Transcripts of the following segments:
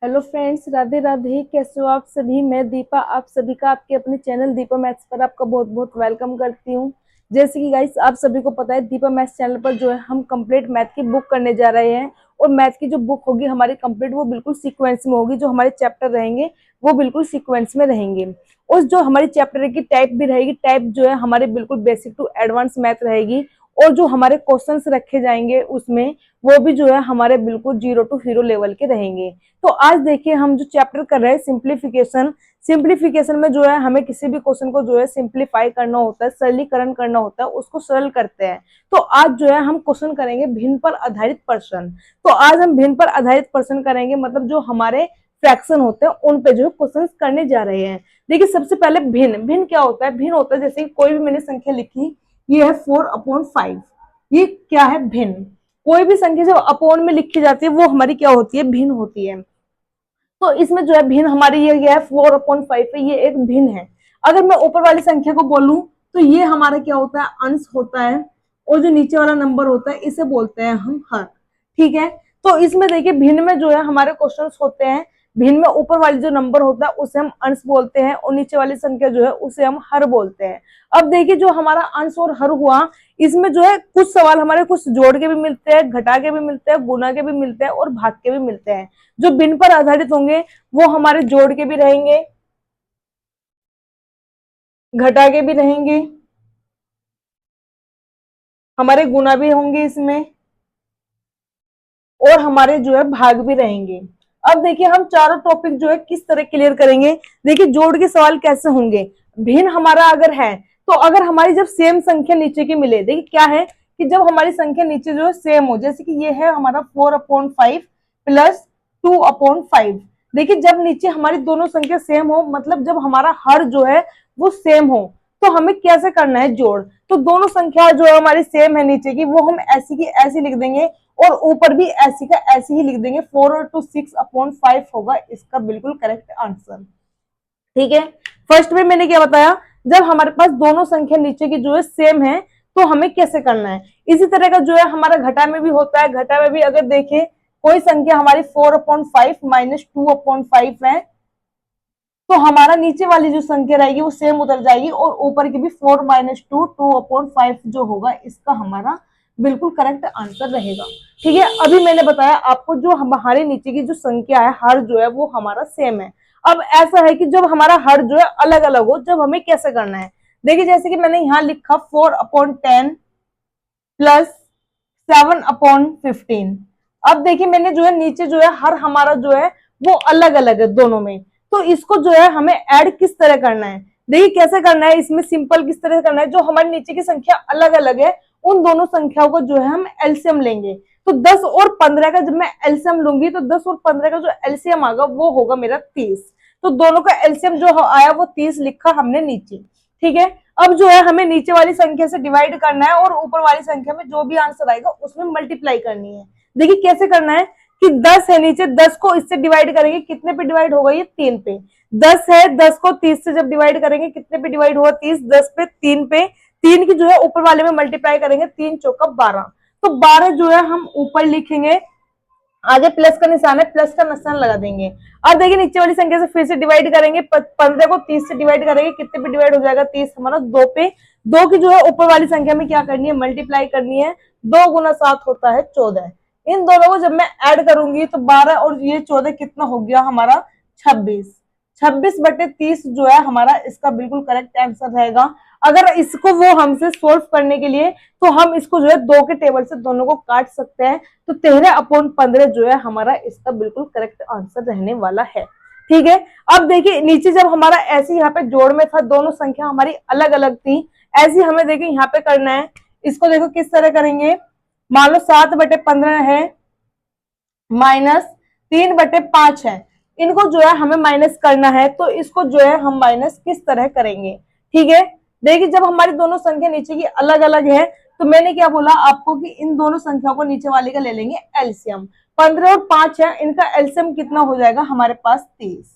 Hello friends, Radhe Radhe. कैसे हो आप सभी। मैं दीपा आप सभी का आपके अपने चैनल दीपा मैथ्स पर आपका बहुत बहुत वेलकम करती हूँ। जैसे कि गाइस आप सभी को पता है, दीपा मैथ्स चैनल पर जो है हम कंप्लीट मैथ की बुक करने जा रहे हैं। और मैथ की जो बुक होगी हमारी कंप्लीट, वो बिल्कुल सीक्वेंस में होगी। जो हमारे चैप्टर रहेंगे वो बिल्कुल सीक्वेंस में रहेंगे। और जो हमारी चैप्टर की टाइप भी रहेगी, टाइप जो है हमारे बिल्कुल बेसिक टू एडवांस मैथ रहेगी। और जो हमारे क्वेश्चंस रखे जाएंगे उसमें, वो भी जो है हमारे बिल्कुल जीरो टू हीरो लेवल के रहेंगे। तो आज देखिए हम जो चैप्टर कर रहे हैं सिंप्लीफिकेशन। सिंप्लीफिकेशन में जो है हमें किसी भी क्वेश्चन को जो है सिंप्लीफाई करना होता है, सरलीकरण करना होता है, उसको सरल करते हैं। तो आज जो है हम क्वेश्चन करेंगे भिन्न पर आधारित प्रश्न। तो आज हम भिन्न पर आधारित प्रश्न करेंगे, मतलब जो हमारे फ्रैक्शन होते हैं उन पे जो है क्वेश्चन करने जा रहे हैं। देखिए सबसे पहले भिन्न। भिन्न क्या होता है? भिन्न होता है जैसे कोई भी मैंने संख्या लिखी, ये है 4/5। ये क्या है? भिन्न। कोई भी संख्या जब अपोन में लिखी जाती है वो हमारी क्या होती है? भिन्न होती है। तो इसमें जो है भिन्न हमारी ये है 4/5 है, ये एक भिन्न है। अगर मैं ऊपर वाली संख्या को बोलूं तो ये हमारा क्या होता है? अंश होता है। और जो नीचे वाला नंबर होता है इसे बोलते हैं हम हर। ठीक है। तो इसमें देखिए भिन्न में जो है हमारे क्वेश्चंस होते हैं। भिन्न में ऊपर वाली जो नंबर होता है उसे हम अंश बोलते हैं, और नीचे वाली संख्या जो है उसे हम हर बोलते हैं। अब देखिए जो हमारा अंश और हर हुआ, इसमें जो है कुछ सवाल हमारे कुछ जोड़ के भी मिलते हैं, घटा के भी मिलते हैं, गुना के भी मिलते हैं और भाग के भी मिलते हैं। जो भिन्न पर आधारित होंगे वो हमारे जोड़ के भी रहेंगे, घटा के भी रहेंगे, हमारे गुना भी होंगे इसमें, और हमारे जो है भाग भी रहेंगे। अब देखिए हम चारों टॉपिक जो है किस तरह क्लियर करेंगे। देखिए जोड़ के सवाल कैसे होंगे। भिन्न हमारा अगर है तो अगर हमारी जब सेम संख्या नीचे की मिले, देखिए क्या है कि जब हमारी संख्या नीचे जो है सेम हो, जैसे कि ये है हमारा 4/5 प्लस 2/5। देखिए जब नीचे हमारी दोनों संख्या सेम हो, मतलब जब हमारा हर जो है वो सेम हो, तो हमें कैसे करना है? जोड़। तो दोनों संख्या जो हमारी सेम है नीचे की, वो हम ऐसी की ऐसी लिख देंगे, और ऊपर भी ऐसी का ऐसी ही लिख देंगे। 4/6/5 होगा इसका बिल्कुल करेक्ट आंसर। ठीक है। फर्स्ट में मैंने क्या बताया, जब हमारे पास दोनों संख्या नीचे की जो है सेम है तो हमें कैसे करना है। इसी तरह का जो है हमारा घटा में भी होता है। घटा में भी अगर देखें कोई संख्या हमारी 4/5 माइनस 2/5 है, तो हमारा नीचे वाली जो संख्या रहेगी वो सेम उतर जाएगी, और ऊपर की भी 4-2 2/5 जो होगा इसका हमारा बिल्कुल करेक्ट आंसर रहेगा। ठीक है। अभी मैंने बताया आपको जो हमारे नीचे की जो संख्या है हर जो है वो हमारा सेम है। अब ऐसा है कि जब हमारा हर जो है अलग अलग हो, जब हमें कैसे करना है। देखिए जैसे कि मैंने यहाँ लिखा 4/10 प्लस 7/15। अब देखिए मैंने जो है नीचे जो है हर हमारा जो है वो अलग अलग है दोनों में। तो इसको जो है हमें ऐड किस तरह करना है। देखिए कैसे करना है, इसमें सिंपल किस तरह करना है। जो हमारे नीचे की संख्या अलग अलग है उन दोनों संख्याओं को जो है हम एलसीएम लेंगे। तो 10 और 15 का जब मैं एलसीएम लूंगी तो 10 और 15 का जो एलसीएम आएगा वो होगा मेरा 30। तो दोनों का एलसीएम जो आया वो 30 लिखा हमने नीचे। ठीक है। अब जो है हमें नीचे वाली संख्या से डिवाइड करना है, और ऊपर वाली संख्या में जो भी आंसर आएगा उसमें मल्टीप्लाई करनी है। देखिए कैसे करना है कि 10 है नीचे, 10 को इससे डिवाइड करेंगे, कितने पे डिवाइड होगा? ये 3 पे। 10 है, 10 को 30 से जब डिवाइड करेंगे कितने पे डिवाइड होगा? 30। 10 पे 3 पे, 3 की जो है ऊपर वाले में मल्टीप्लाई करेंगे, 3 चौका 12। तो 12 जो है हम ऊपर लिखेंगे, आगे प्लस का निशान है, प्लस का निशान लगा देंगे। अब देखिए नीचे वाली संख्या से फिर से डिवाइड करेंगे, 15 को 30 से डिवाइड करेंगे, कितने पे डिवाइड हो जाएगा? 30 हमारा 2 पे। 2 की जो है ऊपर वाली संख्या में क्या करनी है? मल्टीप्लाई करनी है। 2 गुना 7 होता है 14। इन दोनों को जब मैं ऐड करूंगी तो 12 और ये 14 कितना हो गया हमारा? 26। 26/30 जो है हमारा इसका बिल्कुल करेक्ट आंसर रहेगा। अगर इसको वो हमसे सोल्व करने के लिए, तो हम इसको जो है 2 के टेबल से दोनों को काट सकते हैं। तो 13/15 जो है हमारा इसका बिल्कुल करेक्ट आंसर रहने वाला है। ठीक है। अब देखिए नीचे जब हमारा ऐसे यहाँ पे जोड़ में था, दोनों संख्या हमारी अलग अलग थी, ऐसी हमें देखिए यहाँ पे करना है। इसको देखो किस तरह करेंगे। मान लो 7/15 है माइनस 3/5 है, इनको जो है हमें माइनस करना है। तो इसको जो है हम माइनस किस तरह करेंगे। ठीक है। देखिए जब हमारी दोनों संख्या नीचे की अलग अलग है, तो मैंने क्या बोला आपको कि इन दोनों संख्याओं को नीचे वाले का ले लेंगे एलसीएम। 15 और 5 है, इनका एलसीएम कितना हो जाएगा हमारे पास? 30।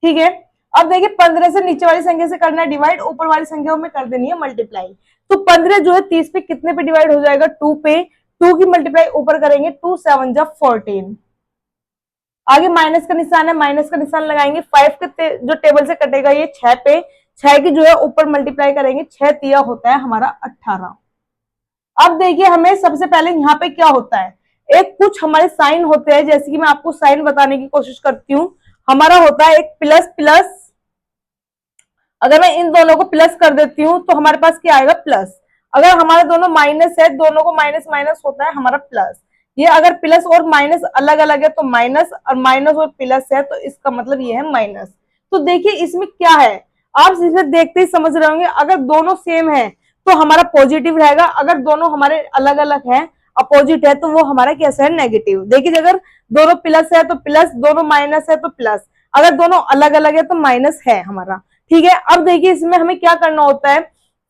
ठीक है। अब देखिए 15 से नीचे वाली संख्या से करना है डिवाइड, ऊपर वाली संख्या में कर देनी है मल्टीप्लाई। तो 15 जो है 30 पे कितने पे डिवाइड हो जाएगा? 2 पे। 2 की मल्टीप्लाई ऊपर करेंगे, 2 7 जा 14। आगे माइनस का निशान है, माइनस का निशान लगाएंगे। 5 के जो टेबल से कटेगा ये 6 पे, 6 की जो है ऊपर मल्टीप्लाई करेंगे, 6 तिया होता है हमारा 18। अब देखिए हमें सबसे पहले यहाँ पे क्या होता है, एक कुछ हमारे साइन होते हैं, जैसे कि मैं आपको साइन बताने की कोशिश करती हूँ। हमारा होता है एक प्लस प्लस, अगर मैं इन दोनों को प्लस कर देती हूँ तो हमारे पास क्या आएगा, प्लस। अगर हमारे दोनों माइनस है, दोनों को माइनस माइनस होता है हमारा प्लस। ये अगर प्लस और माइनस अलग अलग है तो माइनस, और माइनस और प्लस है तो इसका मतलब ये है माइनस। तो देखिए इसमें क्या है, आप इसे देखते ही समझ रहे होंगे, अगर दोनों सेम है तो हमारा पॉजिटिव रहेगा, अगर दोनों हमारे अलग अलग है, अपोजिट है, तो वो हमारा कैसा है, नेगेटिव। देखिए अगर दोनों प्लस है तो प्लस, दोनों माइनस है तो प्लस, अगर दोनों अलग अलग है तो माइनस है हमारा। ठीक है, अब देखिए इसमें हमें क्या करना होता है,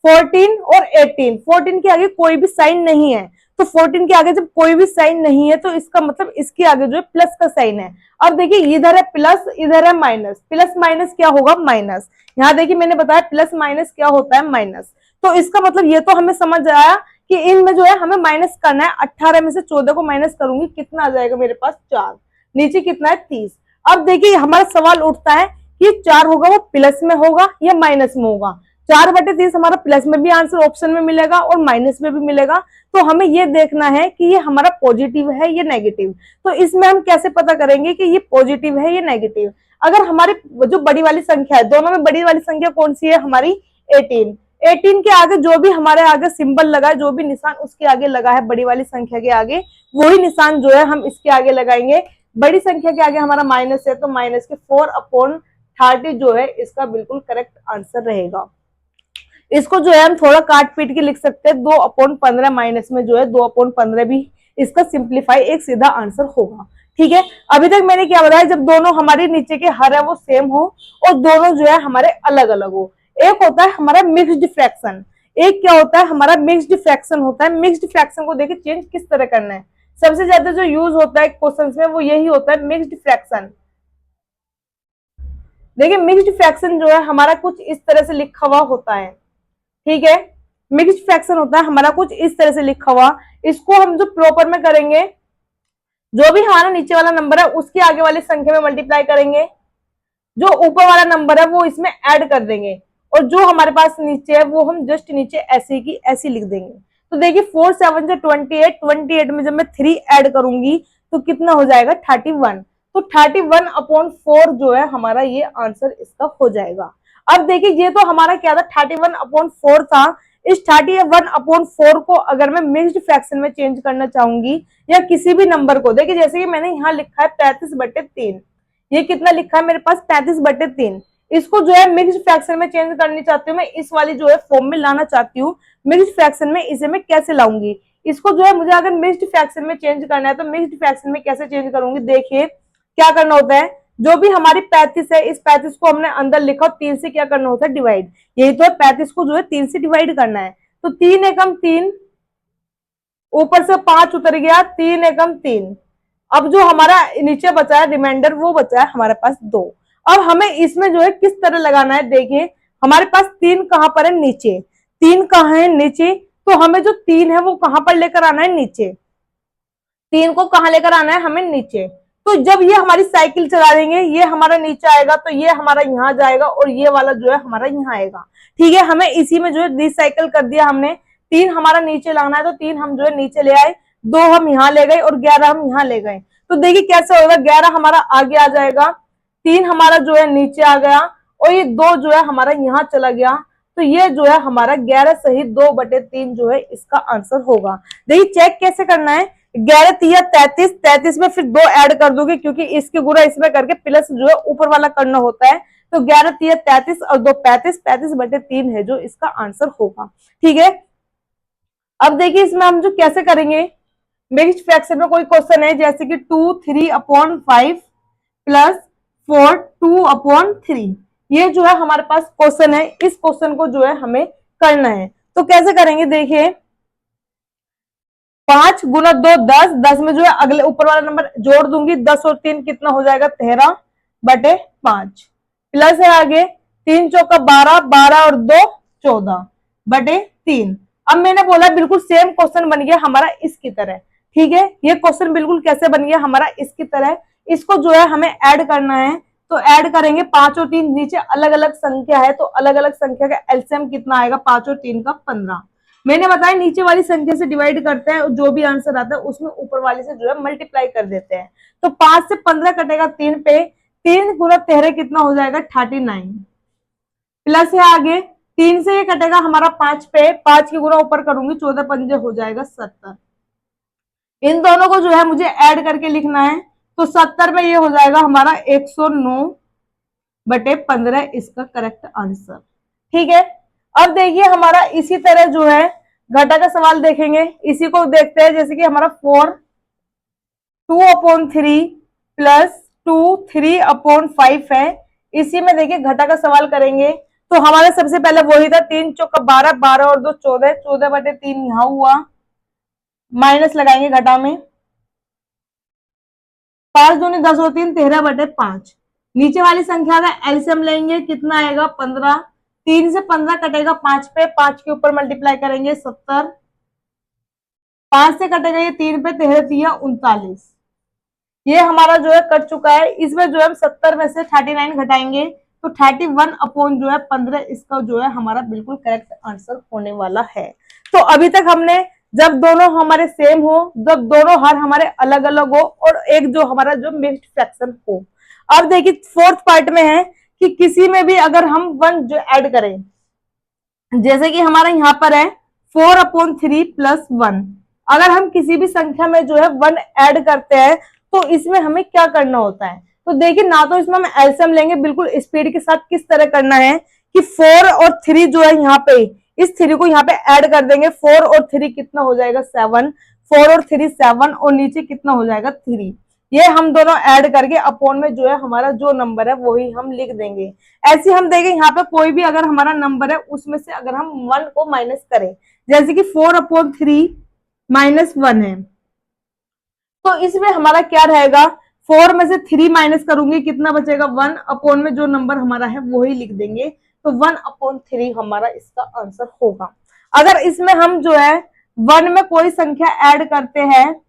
14 और 18, 14 के आगे कोई भी साइन नहीं है, तो 14 के आगे जब कोई भी साइन नहीं है तो इसका मतलब इसके आगे जो है प्लस का साइन है। अब देखिए इधर है प्लस, इधर है माइनस, प्लस माइनस क्या होगा, माइनस। यहाँ देखिए मैंने बताया प्लस माइनस क्या होता है, माइनस। तो इसका मतलब ये तो हमें समझ आया कि इनमें जो है हमें माइनस करना है। 18 में से 14 को माइनस करूंगी, कितना आ जाएगा मेरे पास, 4। नीचे कितना है, 30। अब देखिए हमारा सवाल उठता है कि 4 होगा वो प्लस में होगा या माइनस में होगा। 4/30 हमारा प्लस में भी आंसर ऑप्शन में मिलेगा और माइनस में भी मिलेगा। तो हमें ये देखना है कि ये हमारा पॉजिटिव है या नेगेटिव। तो इसमें हम कैसे पता करेंगे कि ये पॉजिटिव है या नेगेटिव। अगर हमारे जो बड़ी वाली संख्या है, दोनों में बड़ी वाली संख्या कौन सी है हमारी, 18। 18 के आगे जो भी हमारे आगे सिंबल लगा है, जो भी निशान उसके आगे लगा है बड़ी वाली संख्या के आगे, वही निशान जो है हम इसके आगे लगाएंगे। बड़ी संख्या के आगे हमारा माइनस है तो माइनस के 4/30 जो है इसका बिल्कुल करेक्ट आंसर रहेगा। इसको जो है हम थोड़ा काट पीट के लिख सकते हैं, 2/15 माइनस में जो है 2/15 भी इसका सिंप्लीफाई एक सीधा आंसर होगा। ठीक है, अभी तक मैंने क्या बताया, जब दोनों हमारे नीचे के हर है वो सेम हो और दोनों जो है हमारे अलग अलग हो। एक होता है हमारा मिक्स्ड फ्रैक्शन, एक क्या होता है हमारा मिक्स्ड फ्रैक्शन होता है। मिक्स्ड फ्रैक्शन को देखिए चेंज किस तरह करना है, सबसे ज्यादा जो यूज होता है क्वेश्चन में वो यही होता है, मिक्स्ड फ्रैक्शन। देखिए मिक्स्ड फ्रैक्शन जो है हमारा कुछ इस तरह से लिखा हुआ होता है। ठीक है, मिक्स्ड फ्रैक्शन होता है हमारा कुछ इस तरह से लिखा हुआ। इसको हम जो प्रॉपर में करेंगे, जो भी हमारा नीचे वाला नंबर है उसके आगे वाली संख्या में मल्टीप्लाई करेंगे, जो ऊपर वाला नंबर है वो इसमें ऐड कर देंगे, और जो हमारे पास नीचे है वो हम जस्ट नीचे ऐसे की ऐसी लिख देंगे। तो देखिए 4 7 से 28, 28 में जब मैं 3 ऐड करूंगी तो कितना हो जाएगा, 31। तो 31/4 जो है हमारा ये आंसर इसका हो जाएगा। अब देखिए ये तो हमारा क्या था, 31/4 था। इस 31/4 को अगर मैं मिक्स्ड फ्रैक्शन में चेंज करना चाहूंगी या किसी भी नंबर को, देखिए जैसे कि मैंने यहाँ लिखा है 35/3, ये कितना लिखा है मेरे पास, 35/3। इसको जो है मिक्स्ड फ्रैक्शन में चेंज करनी चाहती हूँ मैं, इस वाली जो है फॉर्म में लाना चाहती हूँ मिक्स्ड फ्रैक्शन में। इसे मैं कैसे लाऊंगी, इसको जो है मुझे अगर मिक्स्ड फ्रैक्शन में चेंज करना है तो मिक्स्ड फ्रैक्शन में कैसे चेंज करूंगी, देखिए क्या करना होता है, जो भी हमारी 35 है, इस 35 को हमने अंदर लिखा, 3 से क्या करना होता है, डिवाइड। यही तो है, 35 को जो है 3 से डिवाइड करना है। तो 3 एकम 3, ऊपर से 5 उतर गया, 3 एकम 3। अब जो हमारा नीचे बचा है रिमाइंडर, वो बचा है हमारे पास 2। अब हमें इसमें जो है किस तरह लगाना है, देखिए हमारे पास 3 कहां पर है, नीचे। 3 कहां है, नीचे। तो हमें जो 3 है वो कहां पर लेकर आना है, नीचे। 3 को कहां लेकर आना है, हमें नीचे। तो जब ये हमारी साइकिल चला देंगे, ये हमारा नीचे आएगा तो ये हमारा यहाँ जाएगा और ये वाला जो है हमारा यहाँ आएगा। ठीक है, हमें इसी में जो है रिसाइकिल कर दिया हमने। 3 हमारा नीचे लाना है तो 3 हम जो है नीचे ले आए, 2 हम यहाँ ले गए और 11 हम यहाँ ले गए। तो देखिए कैसे होगा, 11 हमारा आगे आ जाएगा, 3 हमारा जो है नीचे आ गया और ये 2 जो है हमारा यहाँ चला गया। तो ये जो है हमारा 11 सही 2/3 जो है इसका आंसर होगा। देखिए चेक कैसे करना है, 11 तिया 33, 33 में फिर 2 ऐड कर दोगे क्योंकि इसके गुणा इसमें करके प्लस जो है ऊपर वाला करना होता है। तो 11 तिया 33 और 2 35, 35/3 है जो इसका आंसर होगा। ठीक है, अब देखिए इसमें हम जो कैसे करेंगे, मिक्स्ड फ्रैक्शन में कोई क्वेश्चन है जैसे कि 2 3/5 प्लस 4 2/3, ये जो है हमारे पास क्वेश्चन है। इस क्वेश्चन को जो है हमें करना है, तो कैसे करेंगे, देखिए 5 गुना 2 10, 10 में जो है अगले ऊपर वाला नंबर जोड़ दूंगी, 10 और 3 कितना हो जाएगा, 13/5 प्लस है आगे 3 चौका 12, 12 और 2 14/3। अब मैंने बोला बिल्कुल सेम क्वेश्चन बन गया हमारा इसकी तरह। ठीक है, ये क्वेश्चन बिल्कुल कैसे बन गया हमारा इसकी तरह, इसको जो है हमें ऐड करना है। तो ऐड करेंगे 5 और 3, नीचे अलग अलग संख्या है तो अलग अलग संख्या का एलसीएम कितना आएगा, 5 और 3 का 15। मैंने बताया नीचे वाली संख्या से डिवाइड करते हैं, जो भी आंसर आता है उसमें ऊपर वाले से जो है मल्टीप्लाई कर देते हैं। तो 5 से 15 कटेगा 3 पे, 3 गुना 13 कितना हो जाएगा 39, प्लस है आगे 3 से ये कटेगा हमारा 5 पे, 5 की गुना ऊपर करूंगी 14 पंजे हो जाएगा 70। इन दोनों को जो है मुझे ऐड करके लिखना है। तो 70 में ये हो जाएगा हमारा 109/15 इसका करेक्ट आंसर। ठीक है, अब देखिए हमारा इसी तरह जो है घटा का सवाल देखेंगे। इसी को देखते हैं, जैसे कि हमारा 4 2/3 प्लस 2 3/5 है। इसी में देखिए घटा का सवाल करेंगे। तो हमारा सबसे पहले वही था 3 चौका 12, 12 और 2 14, 14/3 यहां हुआ, माइनस लगाएंगे घटा में, 5 दूनी 10 और 3 13/5। नीचे वाली संख्या का एलसीएम लेंगे, कितना आएगा 15, 3 से 15 कटेगा 5 पे, 5 के ऊपर मल्टीप्लाई करेंगे 70, 5 से कटेगा ये 3 पे, 13 3 39। ये हमारा जो है कट चुका है। इसमें जो है हम 70 में से 39 घटाएंगे तो 31/15 इसका जो है हमारा बिल्कुल करेक्ट आंसर होने वाला है। तो अभी तक हमने जब दोनों हमारे सेम हो, जब दोनों हर हमारे अलग अलग हो और एक जो हमारा जो मिक्स्ड फ्रैक्शन हो। अब देखिए फोर्थ पार्ट में है कि किसी में भी अगर हम 1 जो ऐड करें, जैसे कि हमारा यहाँ पर है 4/3 प्लस 1, अगर हम किसी भी संख्या में जो है 1 ऐड करते हैं तो इसमें हमें क्या करना होता है। तो देखिए ना तो इसमें हम एलसीएम लेंगे, बिल्कुल स्पीड के साथ किस तरह करना है कि 4 और 3 जो है यहाँ पे, इस 3 को यहाँ पे ऐड कर देंगे। 4 और 3 कितना हो जाएगा 7, 4 और 3 7 और नीचे कितना हो जाएगा 3। ये हम दोनों ऐड करके अपॉन में जो है हमारा जो नंबर है वही हम लिख देंगे। ऐसे हम देखें यहाँ पे कोई भी अगर हमारा नंबर है उसमें से अगर हम 1 को माइनस करें, जैसे कि 4/3 माइनस 1 है, तो इसमें हमारा क्या रहेगा, 4 में से 3 माइनस करूंगी कितना बचेगा 1, अपॉन में जो नंबर हमारा है वही लिख देंगे। तो 1/3 हमारा इसका आंसर होगा। अगर इसमें हम जो है 1 में कोई संख्या ऐड करते हैं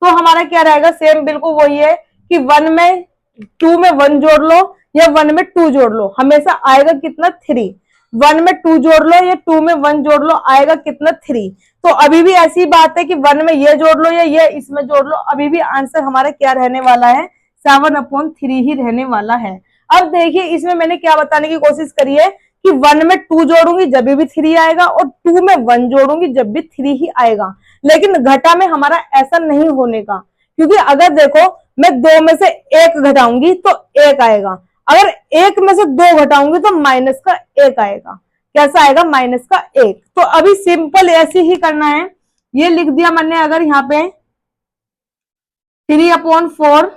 तो हमारा क्या रहेगा, सेम बिल्कुल वही है कि 1 में 2 में 1 जोड़ लो या 1 में 2 जोड़ लो, हमेशा आएगा कितना 3। 1 में 2 जोड़ लो या 2 में 1 जोड़ लो, आएगा कितना 3। तो अभी भी ऐसी बात है कि 1 में ये जोड़ लो या ये इसमें जोड़ लो, अभी भी आंसर हमारा क्या रहने वाला है 7/3 ही रहने वाला है। अब देखिए इसमें मैंने क्या बताने की कोशिश करी है कि 1 में 2 जोड़ूंगी जब भी 3 आएगा और 2 में 1 जोड़ूंगी जब भी 3 ही आएगा। लेकिन घटा में हमारा ऐसा नहीं होने का, क्योंकि अगर देखो मैं 2 में से 1 घटाऊंगी तो 1 आएगा, अगर 1 में से 2 घटाऊंगी तो माइनस का 1 आएगा। कैसा आएगा, माइनस का 1। तो अभी सिंपल ऐसे ही करना है। ये लिख दिया मैंने, अगर यहाँ पे 3/4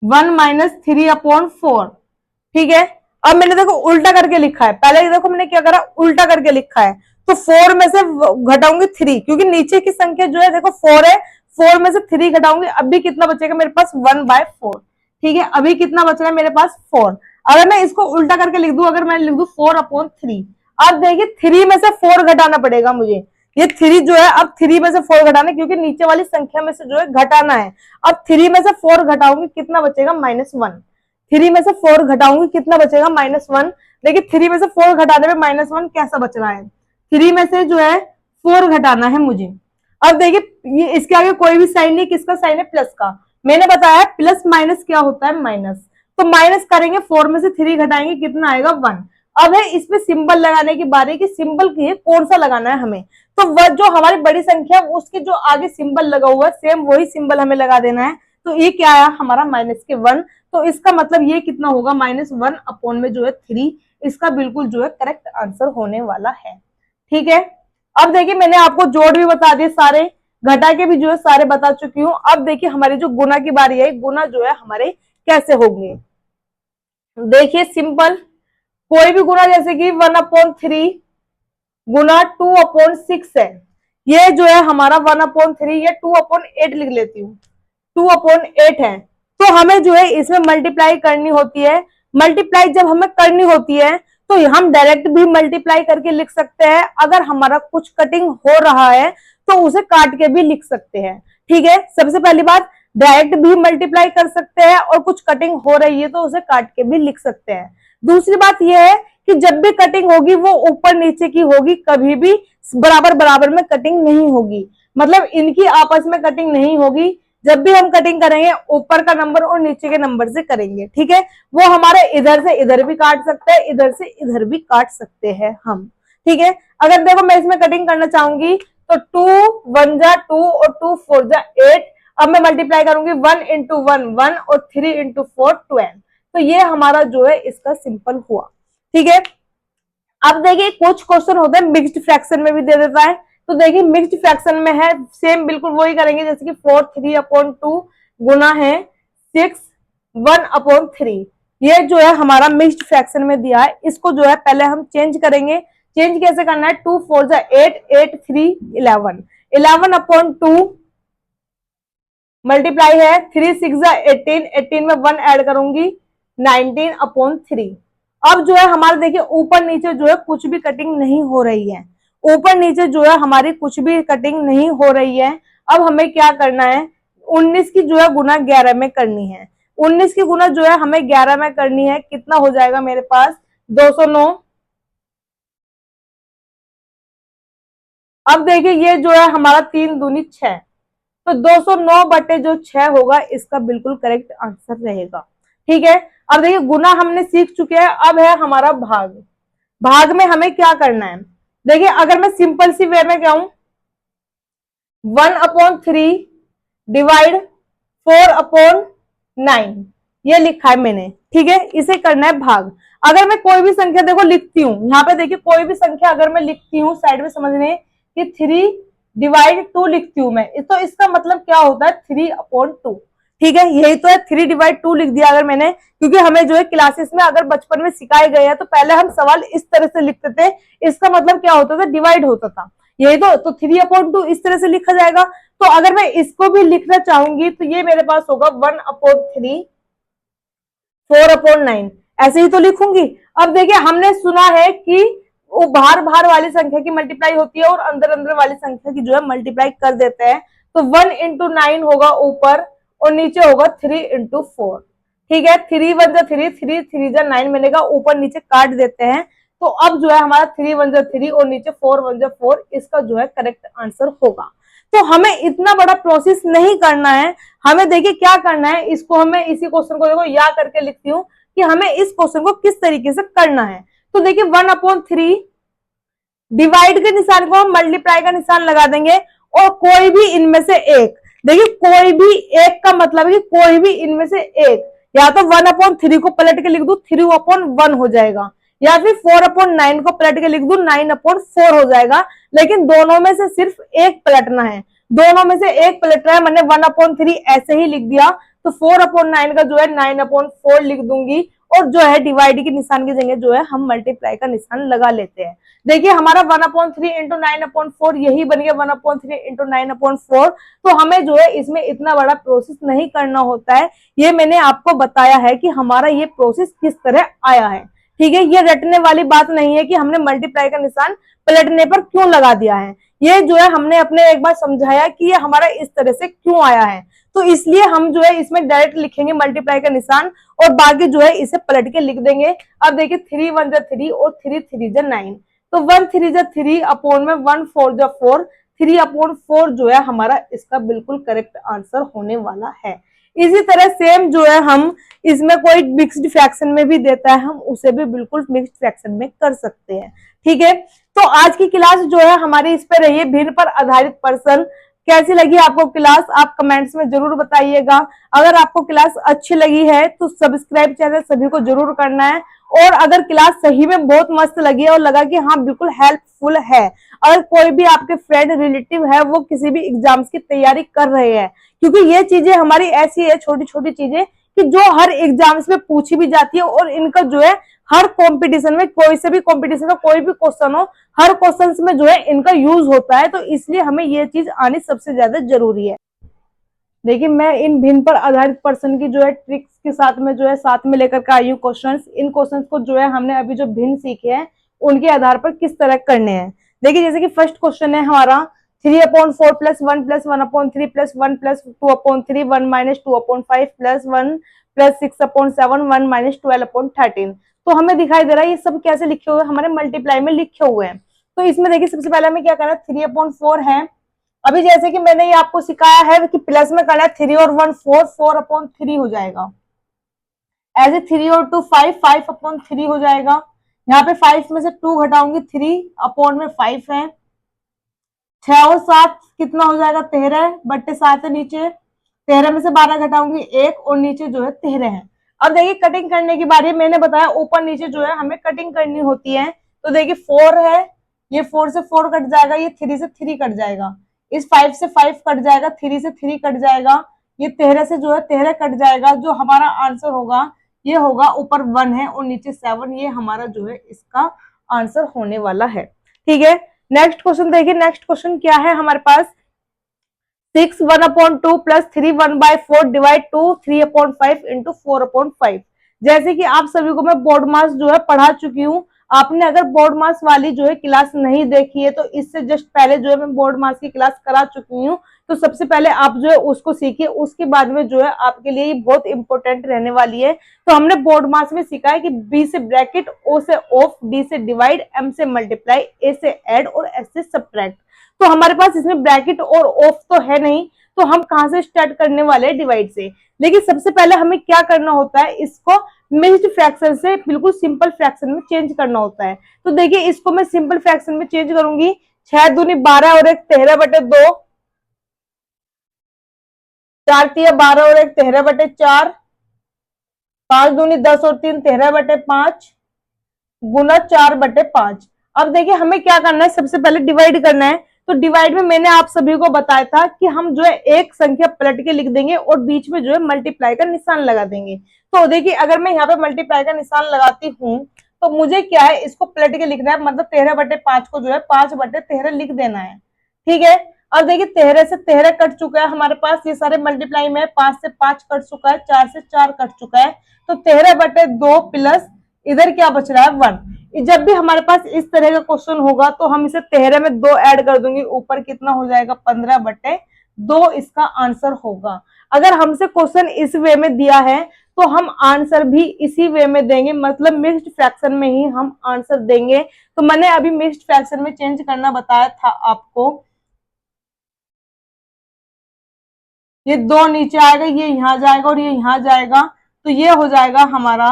1 माइनस 3/4, ठीक है। अब मैंने देखो उल्टा करके लिखा है, पहले देखो मैंने क्या करा, उल्टा करके लिखा है। तो 4 में से घटाऊंगी 3, क्योंकि नीचे की संख्या जो है देखो 4 है, 4 में से 3 घटाऊंगी, अभी कितना बचेगा मेरे पास 1/4, ठीक है। अभी कितना बच रहा है मेरे पास 4। अगर मैं इसको उल्टा करके लिख दूं, अगर मैं लिख दूं 4/3, अब देखिए 3 में से 4 घटाना पड़ेगा मुझे। ये 3 जो है अब 3 में से 4 घटाना, क्योंकि नीचे वाली संख्या में से जो है घटाना है। अब 3 में से 4 घटाऊंगी कितना बचेगा -1, 3 में से 4 घटाऊंगी कितना बचेगा -1। देखिए 3 में से 4 घटाने में -1 कैसा बच रहा है, 3 में से जो है 4 घटाना है मुझे। अब देखिए ये इसके आगे कोई भी साइन नहीं, किसका साइन है, प्लस का। मैंने बताया प्लस माइनस क्या होता है, माइनस। तो माइनस करेंगे, 4 में से 3 घटाएंगे कितना आएगा 1। अब है इसमें सिंबल लगाने की बारी कि सिंबल की है कौन सा लगाना है हमें। तो वह जो हमारी बड़ी संख्या उसके जो आगे सिंबल लगा हुआ है सेम वही सिंबल हमें लगा देना है। तो ये क्या आया हमारा -1। तो इसका मतलब ये कितना होगा -1 अपॉन में जो है 3, इसका बिल्कुल जो है करेक्ट आंसर होने वाला है। ठीक है, अब देखिए मैंने आपको जोड़ भी बता दिए सारे, घटा के भी जो है सारे बता चुकी हूँ। अब देखिए हमारी जो गुना की बारी है, गुना जो है हमारे कैसे होंगे। देखिए सिंपल, कोई भी गुना, जैसे कि 1/3 गुना 2/6 है, ये जो है हमारा 1/3 या 2/8 लिख लेती हूँ, 2/8 है। तो हमें जो है इसमें मल्टीप्लाई करनी होती है। मल्टीप्लाई जब हमें करनी होती है तो हम डायरेक्ट भी मल्टीप्लाई करके लिख सकते हैं। अगर हमारा कुछ कटिंग हो रहा है तो उसे काट के भी लिख सकते हैं। ठीक है, सबसे पहली बात, डायरेक्ट भी मल्टीप्लाई कर सकते हैं और कुछ कटिंग हो रही है तो उसे काट के भी लिख सकते हैं। दूसरी बात यह है कि जब भी कटिंग होगी वो ऊपर नीचे की होगी, कभी भी बराबर बराबर में कटिंग नहीं होगी, मतलब इनकी आपस में कटिंग नहीं होगी। जब भी हम कटिंग करेंगे ऊपर का नंबर और नीचे के नंबर से करेंगे। ठीक है, वो हमारे इधर से इधर भी काट सकते हैं, इधर से इधर भी काट सकते हैं हम। ठीक है, अगर देखो मैं इसमें कटिंग करना चाहूंगी तो 2 1 जा 2 और 2 4 जा 8। अब मैं मल्टीप्लाई करूंगी 1 इंटू 1 1 और 3 इंटू 4 12। तो ये हमारा जो है इसका सिंपल हुआ। ठीक है, अब देखिए कुछ क्वेश्चन होते हैं मिक्स्ड फ्रैक्शन में भी दे देता है। तो देखिए मिक्स्ड फ्रैक्शन में है सेम बिल्कुल वही करेंगे जैसे कि 4 3/2 गुना है 6 1/3। ये जो है हमारा मिक्स्ड फ्रैक्शन में दिया है, इसको जो है पहले हम चेंज करेंगे। चेंज कैसे करना है, 2 4 जा 8 8 3 11 11/2 मल्टीप्लाई है 3 6 जा 18 18 में 1 ऐड करूंगी 19/3। अब जो है हमारा देखिए ऊपर नीचे जो है कुछ भी कटिंग नहीं हो रही है, ऊपर नीचे जो है हमारी कुछ भी कटिंग नहीं हो रही है। अब हमें क्या करना है, 19 की जो है गुना 11 में करनी है। 19 की गुना जो है हमें 11 में करनी है, कितना हो जाएगा मेरे पास 209। अब देखिए ये जो है हमारा 3 दूनी 6, तो 209 बटे जो 6 होगा इसका बिल्कुल करेक्ट आंसर रहेगा। ठीक है, अब देखिए गुना हमने सीख चुके हैं, अब है हमारा भाग। भाग में हमें क्या करना है, देखिए अगर मैं सिंपल सी वे में कहूं 1/3 डिवाइड 4/9 ये लिखा है मैंने। ठीक है, इसे करना है भाग। अगर मैं कोई भी संख्या देखो लिखती हूँ, यहाँ पे देखिए कोई भी संख्या अगर मैं लिखती हूँ साइड में समझने कि 3/2 लिखती हूँ मैं, तो इसका मतलब क्या होता है 3/2। ठीक है, यही तो है 3/2 लिख दिया अगर मैंने, क्योंकि हमें जो है क्लासेस में अगर बचपन में सिखाए गए हैं तो पहले हम सवाल इस तरह से लिखते थे, इसका मतलब क्या होता था डिवाइड होता था। यही तो 3/2 इस तरह से लिखा जाएगा। तो अगर मैं इसको भी लिखना चाहूंगी तो ये मेरे पास होगा 1/3 4/9, ऐसे ही तो लिखूंगी। अब देखिए हमने सुना है कि वो बाहर बाहर वाली संख्या की मल्टीप्लाई होती है और अंदर अंदर वाली संख्या की जो है मल्टीप्लाई कर देते हैं। तो 1 इंटू 9 होगा ऊपर और नीचे होगा 3 इंटू 4। ठीक है, 3 1 जा 3 3 3 जा 9 मिलेगा, ऊपर नीचे काट देते हैं। तो अब जो है हमारा 3 1 जा 3 और नीचे 4 1 जा 4 इसका जो है करेक्ट आंसर होगा। तो हमें इतना बड़ा प्रोसेस नहीं करना है, हमें देखिए क्या करना है, इसको हमें इसी क्वेश्चन को देखो या करके लिखती हूँ कि हमें इस क्वेश्चन को किस तरीके से करना है। तो देखिए 1/3 डिवाइड के निशान को हम मल्टीप्लाई का निशान लगा देंगे और कोई भी इनमें से एक, देखिए कोई भी एक का मतलब है कि कोई भी इनमें से एक, या तो 1/3 को पलट के लिख दू 3/1 हो जाएगा, या फिर 4/9 को पलट के लिख दू 9/4 हो जाएगा। लेकिन दोनों में से सिर्फ एक पलटना है, दोनों में से एक पलटना है। मैंने 1/3 ऐसे ही लिख दिया, तो 4/9 का जो है 9/4 लिख दूंगी और जो है डिवाइड के निशान की जगह जो है हम मल्टीप्लाई का निशान लगा लेते हैं। देखिए हमारा 1/3 इंटू 9/4 यही बन गया 1/3 इंटू 9/4। तो हमें जो है इसमें इतना बड़ा प्रोसेस नहीं करना होता है, ये मैंने आपको बताया है कि हमारा ये प्रोसेस किस तरह आया है। ठीक है, ये रटने वाली बात नहीं है कि हमने मल्टीप्लाई का निशान पलटने पर क्यों लगा दिया है, ये जो है हमने अपने एक बार समझाया कि ये हमारा इस तरह से क्यों आया है। तो इसलिए हम जो है इसमें डायरेक्ट लिखेंगे मल्टीप्लाई का निशान और बाकी जो है इसे पलट के लिख देंगे। अब देखिए 3 1 जा 3 और 3 3 जा 9, तो 1 3 जा 3 अपॉन में 1 4 जा 4, 3/4 जो है हमारा इसका बिल्कुल करेक्ट आंसर होने वाला है। इसी तरह सेम जो है हम इसमें कोई मिक्स्ड फ्रैक्शन में भी देता है, हम उसे भी बिल्कुल मिक्स्ड फ्रैक्शन में कर सकते हैं। ठीक है, तो आज की क्लास जो है हमारी इस पर रही है भिन्न पर आधारित प्रश्न। कैसी लगी आपको क्लास, आप कमेंट्स में जरूर बताइएगा। अगर आपको क्लास अच्छी लगी है तो सब्सक्राइब चैनल सभी को जरूर करना है, और अगर क्लास सही में बहुत मस्त लगी है और लगा कि हाँ बिल्कुल हेल्पफुल है, अगर कोई भी आपके फ्रेंड रिलेटिव है वो किसी भी एग्जाम्स की तैयारी कर रहे हैं, क्योंकि ये चीजें हमारी ऐसी है छोटी छोटी चीजें कि जो हर एग्जाम्स में पूछी भी जाती है, और इनका जो है हर कंपटीशन में कोई से भी कंपटीशन का कोई भी क्वेश्चन हो, हर क्वेश्चन में जो है इनका यूज होता है। तो इसलिए हमें ये चीज आनी सबसे ज्यादा जरूरी है। देखिए मैं इन भिन्न पर आधारित प्रश्न की जो है ट्रिक्स के साथ में जो है साथ में लेकर के आई हूँ क्वेश्चंस। इन क्वेश्चंस को जो है हमने अभी जो भिन्न सीखे हैं उनके आधार पर किस तरह करने हैं। देखिए जैसे कि फर्स्ट क्वेश्चन है हमारा 3/4 +1 plus 1 plus 2/3 1 minus 2/5 plus 1 plus 6/7 1 minus 12/13। तो हमें दिखाई दे रहा है ये सब कैसे लिखे हुए हैं, हमारे मल्टीप्लाई में लिखे हुए हैं। तो इसमें देखिए सबसे पहले हमें क्या करना है, 3/4 है। अभी जैसे कि मैंने ये आपको सिखाया है कि प्लस में करना है 3 और 1 4, 4/3 हो जाएगा। एज ए 3 और 2 5, 5/3 हो जाएगा। यहाँ पे 5 में से 2 घटाऊंगी 3/5 है। 6 और 7 कितना हो जाएगा 13/7 है नीचे। 13 में से 12 घटाऊंगी 1 और नीचे जो है 13 है। अब देखिए कटिंग करने की बारी, मैंने बताया ऊपर नीचे जो है हमें कटिंग करनी होती है। तो देखिए 4 है, ये 4 से 4 कट जाएगा, ये 3 से 3 कट जाएगा, इस 5 से 5 कट जाएगा, 3 से 3 कट जाएगा, ये 13 से जो है 13 कट जाएगा। जो हमारा आंसर होगा ये होगा, ऊपर 1 है और नीचे 7, ये हमारा जो है इसका आंसर होने वाला है। ठीक है, नेक्स्ट क्वेश्चन देखिए। नेक्स्ट क्वेश्चन क्या है हमारे पास, 6 1/2 प्लस 3 1/4 डिवाइड 2 3/5 इंटू 4/5। जैसे कि आप सभी को मैं बोर्ड मास जो है पढ़ा चुकी हूँ। आपने अगर बोर्ड मास वाली जो है क्लास नहीं देखी है तो इससे जस्ट पहले जो है मैं बोर्ड मास की क्लास करा चुकी हूँ। तो सबसे पहले आप जो है उसको सीखिए, उसके बाद में जो है आपके लिए ये बहुत इंपॉर्टेंट रहने वाली है। तो हमने बोर्ड मास में सीखा है कि बी से ब्रैकेट, ओ से ऑफ, डी से डिवाइड, एम से मल्टीप्लाई, ए से ऐड और एस से सब्ट्रैक्ट। तो हमारे पास इसमें ब्रैकेट और ऑफ तो है नहीं, तो हम कहां से स्टार्ट करने वाले हैं, डिवाइड से। लेकिन सबसे पहले हमें क्या करना होता है, इसको मिक्स्ड फ्रैक्शन से बिल्कुल सिंपल फ्रैक्शन में चेंज करना होता है। तो देखिए इसको मैं सिंपल फ्रैक्शन में चेंज करूंगी। 6 दूनी 12 और 1 13/2, 4 तिया 12 और 1 13/4, 5 दूनी 10 और 3 13/5 गुना 4/5। अब देखिए हमें क्या करना है, सबसे पहले डिवाइड करना है। तो डिवाइड में मैंने आप सभी को बताया था कि हम जो है एक संख्या पलट के लिख देंगे और बीच में जो है मल्टीप्लाई का निशान लगा देंगे। तो देखिए अगर मैं यहाँ पे मल्टीप्लाई का निशान लगाती हूँ तो मुझे क्या है, इसको पलट के लिखना है, मतलब 13/5 को जो है 5/13 लिख देना है। ठीक है, अब देखिए 13 से 13 कट चुका है हमारे पास, ये सारे मल्टीप्लाई में 5 से 5 कट चुका है, 4 से 4 कट चुका है। तो 13/2 प्लस इधर क्या बच रहा है 1। जब भी हमारे पास इस तरह का क्वेश्चन होगा तो हम इसे 13 में 2 ऐड कर दूंगी, ऊपर कितना हो जाएगा 15/2 इसका आंसर होगा। अगर हमसे क्वेश्चन इस वे में दिया है तो हम आंसर भी इसी वे में देंगे, मतलब मिक्स्ड फ्रैक्शन में ही हम आंसर देंगे। तो मैंने अभी मिक्स्ड फ्रैक्शन में चेंज करना बताया था आपको। ये 2 नीचे आएगा, ये यहां जाएगा और ये यहां जाएगा, तो ये हो जाएगा हमारा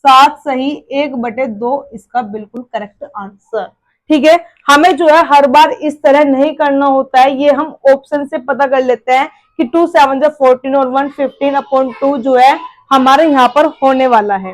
7 सही 1/2 इसका बिल्कुल करेक्ट आंसर। ठीक है, हमें जो है हर बार इस तरह नहीं करना होता है, ये हम ऑप्शन से पता कर लेते हैं कि 2 7 14 और 1 15/2 जो है हमारे यहाँ पर होने वाला है।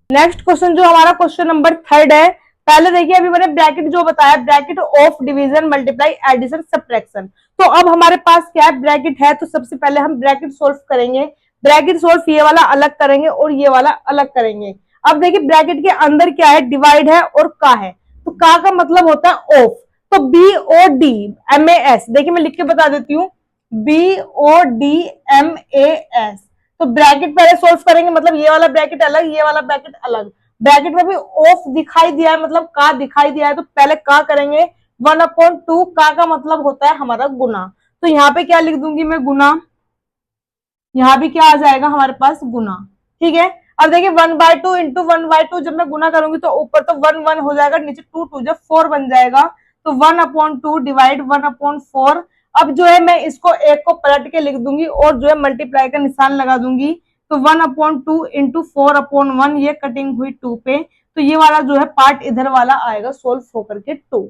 नेक्स्ट क्वेश्चन जो हमारा क्वेश्चन नंबर 3 है। पहले देखिए अभी मैंने ब्रैकेट जो बताया, bracket of division multiply addition subtraction. तो अब हमारे पास क्या है, ब्रैकेट है, तो सबसे पहले हम ब्रैकेट सोल्व करेंगे। ब्रैकेट सोल्व ये वाला अलग करेंगे और ये वाला अलग करेंगे। अब देखिए ब्रैकेट के अंदर क्या है, डिवाइड है और का है। तो का मतलब होता है ऑफ, तो BODMAS, देखिए मैं लिख के बता देती हूँ, BODMAS। तो ब्रैकेट पहले सोल्व करेंगे, मतलब ये वाला ब्रैकेट अलग, ये वाला ब्रैकेट अलग। ब्रैकेट में भी ऑफ दिखाई दिया है, मतलब का दिखाई दिया है, तो पहले का करेंगे। 1/2 का मतलब होता है हमारा गुना, तो यहाँ पे क्या लिख दूंगी मैं, गुना। यहाँ भी क्या आ जाएगा हमारे पास, गुना। ठीक है, अब देखिए 1/2 इंटू 1/2, जब मैं गुना करूंगी तो ऊपर तो 1 1 हो जाएगा, नीचे 2 2 जब 4 बन जाएगा, तो 1/2 डिवाइड 1/4। अब जो है मैं इसको एक को पलट के लिख दूंगी और जो है मल्टीप्लाई का निशान लगा दूंगी। तो 1/2 इंटू 4/1, ये कटिंग हुई 2 पे, तो ये वाला जो है पार्ट इधर वाला आएगा सोल्व होकर के 2।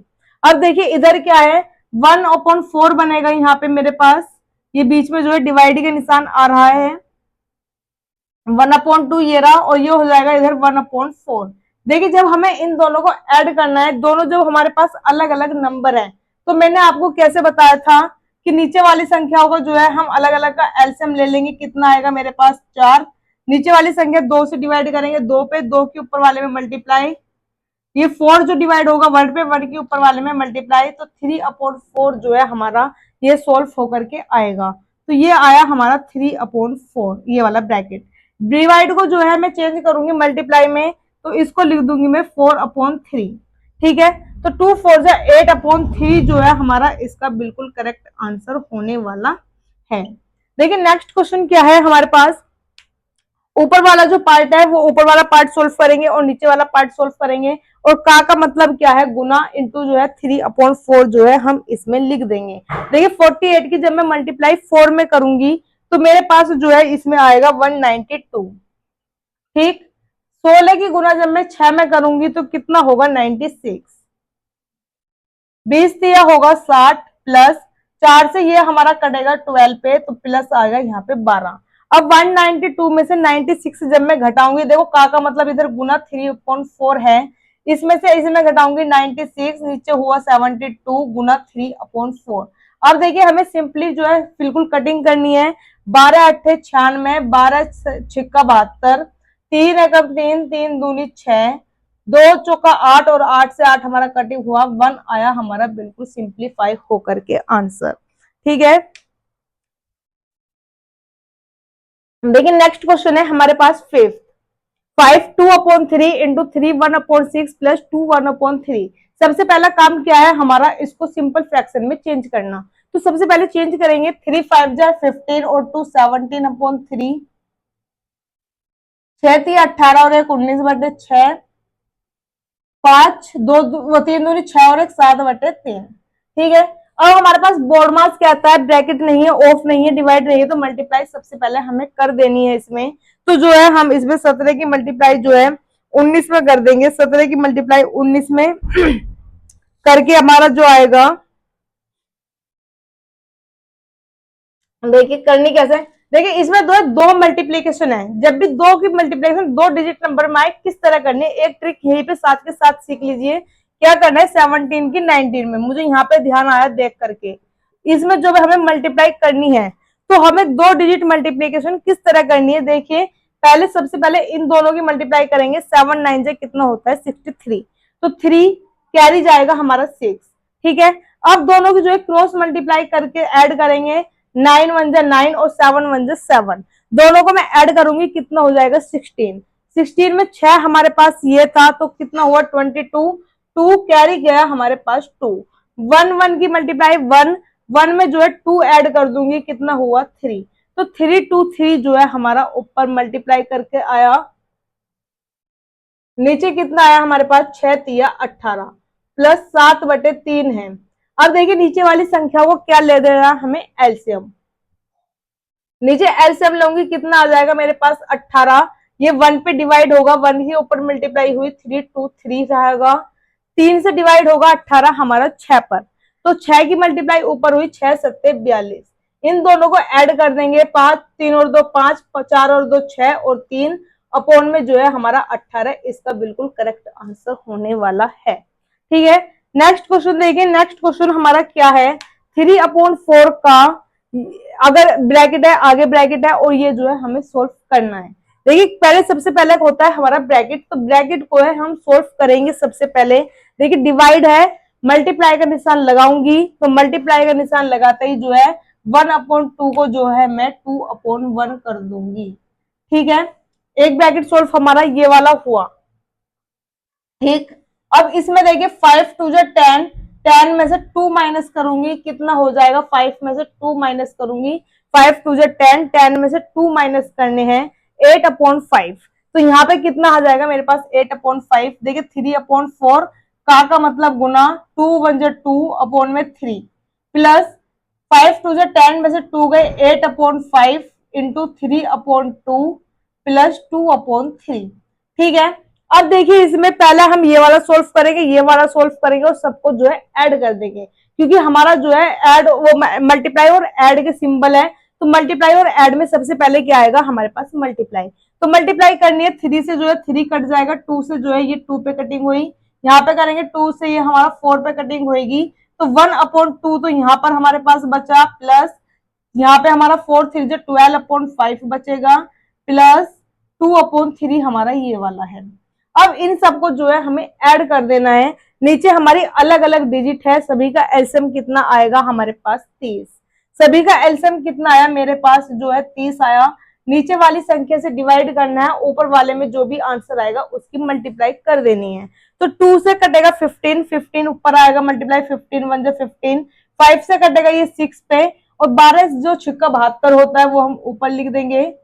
अब देखिए इधर क्या है, 1/4 बनेगा यहाँ पे मेरे पास, ये बीच में जो है डिवाइड के निशान आ रहा है, 1/2 ये रहा और ये हो जाएगा इधर 1/4। देखिए जब हमें इन दोनों को ऐड करना है, दोनों जब हमारे पास अलग अलग नंबर है, तो मैंने आपको कैसे बताया था कि नीचे वाली संख्याओं को जो है हम अलग अलग का एलसीएम ले लेंगे, कितना आएगा मेरे पास 4। नीचे वाली संख्या 2 से डिवाइड करेंगे, 2 पे, 2 के ऊपर वाले में मल्टीप्लाई, ये 4 जो डिवाइड होगा 1 पे, 1 के ऊपर वाले में मल्टीप्लाई, तो 3/4 जो है हमारा ये सोल्व होकर के आएगा। तो ये आया हमारा 3/4, ये वाला ब्रैकेट। डिवाइड को जो है मैं चेंज करूंगी मल्टीप्लाई में, तो इसको लिख दूंगी मैं 4/3। ठीक है, तो 2 4 जा 8/3 जो है हमारा इसका बिल्कुल करेक्ट आंसर होने वाला है। देखिए नेक्स्ट क्वेश्चन क्या है हमारे पास, ऊपर वाला जो पार्ट है वो ऊपर वाला पार्ट सोल्व करेंगे और नीचे वाला पार्ट सोल्व करेंगे, और का मतलब क्या है, गुना इंटू जो है 3/4 जो है हम इसमें लिख देंगे। देखिए 48 की जब मैं मल्टीप्लाई 4 में करूंगी तो मेरे पास जो है इसमें आएगा 192। ठीक, 16 की गुना जब मैं 6 में करूंगी तो कितना होगा 96, 20 दिया होगा 60, प्लस 4 से ये हमारा कटेगा 12 पे, तो प्लस आएगा यहाँ पे 12। अब 192 में से 96 जब मैं घटाऊंगी, देखो का मतलब इधर गुना 3/4 है, इसमें से इसमें घटाऊंगी 96, नीचे हुआ 72 गुना 3/4। अब देखिए हमें सिंपली जो है बिल्कुल कटिंग करनी है, 12 8 96, 12 6 72, 3 1 3, 3 दूनी 6, 2 चौका 8 और 8 से 8 हमारा कटिंग हुआ, 1 आया हमारा बिल्कुल सिंप्लीफाई होकर के आंसर। ठीक है, देखिए नेक्स्ट क्वेश्चन है हमारे पास 5 2/3 इंटू 3 1/6 प्लस 2 1/3। सबसे पहला काम क्या है हमारा, इसको सिंपल फ्रैक्शन में चेंज करना। तो सबसे पहले चेंज करेंगे, 3 5 जा 15 और 2 17/3, 6 3 18 और 1 19/6, 5 2 3 दूनी 6 और 1 7/3। ठीक है, अब हमारे पास बोर्ड मास क्या आता है, ब्रैकेट नहीं है, ऑफ नहीं है, डिवाइड नहीं है, तो मल्टीप्लाई सबसे पहले हमें कर देनी है इसमें। तो जो है हम इसमें 17 की मल्टीप्लाई जो है 19 में कर देंगे, 17 की मल्टीप्लाई 19 में करके हमारा जो आएगा, देखिए करनी कैसे, देखिए इसमें दो मल्टीप्लीकेशन है, जब भी दो की मल्टीप्लीकेशन 2 डिजिट नंबर में आए किस तरह करनी है, एक ट्रिक यहीं पे साथ के साथ सीख लीजिए। क्या करना है, 17 की 19 में, मुझे यहाँ पे ध्यान आया देख करके, इसमें जो हमें मल्टीप्लाई करनी है तो हमें 2 डिजिट मल्टीप्लीकेशन किस तरह करनी है। देखिए पहले सबसे पहले इन दोनों की मल्टीप्लाई करेंगे, 7 9 से कितना होता है 63, तो 3 कैरी जाएगा हमारा 6। ठीक है, अब दोनों की जो है क्रॉस मल्टीप्लाई करके ऐड करेंगे, 9 1 जा 9 और 7 1 जा 7, दोनों को मैं ऐड करूंगी, कितना हो जाएगा 16। 16 में 6 हमारे पास ये था तो कितना हुआ 22, 2 कैरी गया हमारे पास 2, 1 1 की मल्टीप्लाई 1, 1 में जो है 2 ऐड कर दूंगी, कितना हुआ 3, तो 3 2 3 जो है हमारा ऊपर मल्टीप्लाई करके आया, नीचे कितना आया हमारे पास 6 3 18 प्लस 7/3 है। अब देखिए नीचे वाली संख्या को क्या ले देना, हमें एलसीएम, नीचे एलसीएम लूंगी, कितना आ जाएगा मेरे पास 18, ये 1 पे डिवाइड होगा, 1 ही ऊपर मल्टीप्लाई हुई, 3 2 3 रहेगा, 3 से डिवाइड होगा 18 हमारा 6 पर, तो 6 की मल्टीप्लाई ऊपर हुई, 6 7 42, इन दोनों को ऐड कर देंगे, 5 3 और 2 5, 4 और 2 6 और 3 अपॉन में जो है हमारा 18, इसका बिल्कुल करेक्ट आंसर होने वाला है। ठीक है, नेक्स्ट क्वेश्चन देखिए, नेक्स्ट क्वेश्चन हमारा क्या है, 3/4 का अगर ब्रैकेट है, आगे ब्रैकेट है, और ये जो है हमें सोल्व करना है। देखिए पहले सबसे पहले होता है हमारा ब्रैकेट, तो ब्रैकेट को है हम सोल्व करेंगे सबसे पहले। देखिए डिवाइड है, मल्टीप्लाई का निशान लगाऊंगी, तो मल्टीप्लाई का निशान लगाते ही जो है 1/2 को जो है मैं 2/1 कर दूंगी। ठीक है, एक ब्रैकेट सोल्व हमारा ये वाला हुआ। ठीक, अब इसमें देखिए 5 2 जा 10, 10 में से 2 माइनस करूंगी, कितना हो जाएगा, 5 में से 2 माइनस करूंगी, 5 2 जा 10, 10 में से 2 माइनस करने हैं 8/5, तो यहाँ पे कितना आ जाएगा मेरे पास 8/5। देखिए 3/4 का मतलब गुना, 2 1 जा 2 अपॉन में 3 प्लस 5 2 जा 10 में से 2 गए, 8/5 इंटू 3/2 प्लस 2/3। ठीक है, अब देखिए इसमें पहला हम ये वाला सोल्व करेंगे, ये वाला सोल्व करेंगे और सबको जो है ऐड कर देंगे, क्योंकि हमारा जो है ऐड वो मल्टीप्लाई और ऐड के सिंबल है, तो मल्टीप्लाई और ऐड में सबसे पहले क्या आएगा हमारे पास मल्टीप्लाई, तो मल्टीप्लाई करनी है, 3 से जो है 3 कट जाएगा, 2 से जो है ये 2 पे कटिंग हुई, यहाँ पे करेंगे 2 से ये हमारा 4 पे कटिंग होगी, तो 1/2 तो यहाँ पर हमारे पास बचा, प्लस यहाँ पे हमारा 4 3 जो 12/5 बचेगा, प्लस 2/3 हमारा ये वाला है। अब इन सबको जो है हमें ऐड कर देना है, नीचे हमारी अलग अलग डिजिट है, सभी का एलसीएम कितना आएगा हमारे पास 30, सभी का एलसीएम कितना आया मेरे पास जो है 30 आया, नीचे वाली संख्या से डिवाइड करना है, ऊपर वाले में जो भी आंसर आएगा उसकी मल्टीप्लाई कर देनी है। तो 2 से कटेगा 15, 15 ऊपर आएगा मल्टीप्लाई 15 1 जो 15, 5 से कटेगा ये 6 पे, और 12 जो छिक्का 72 होता है वो हम ऊपर लिख देंगे,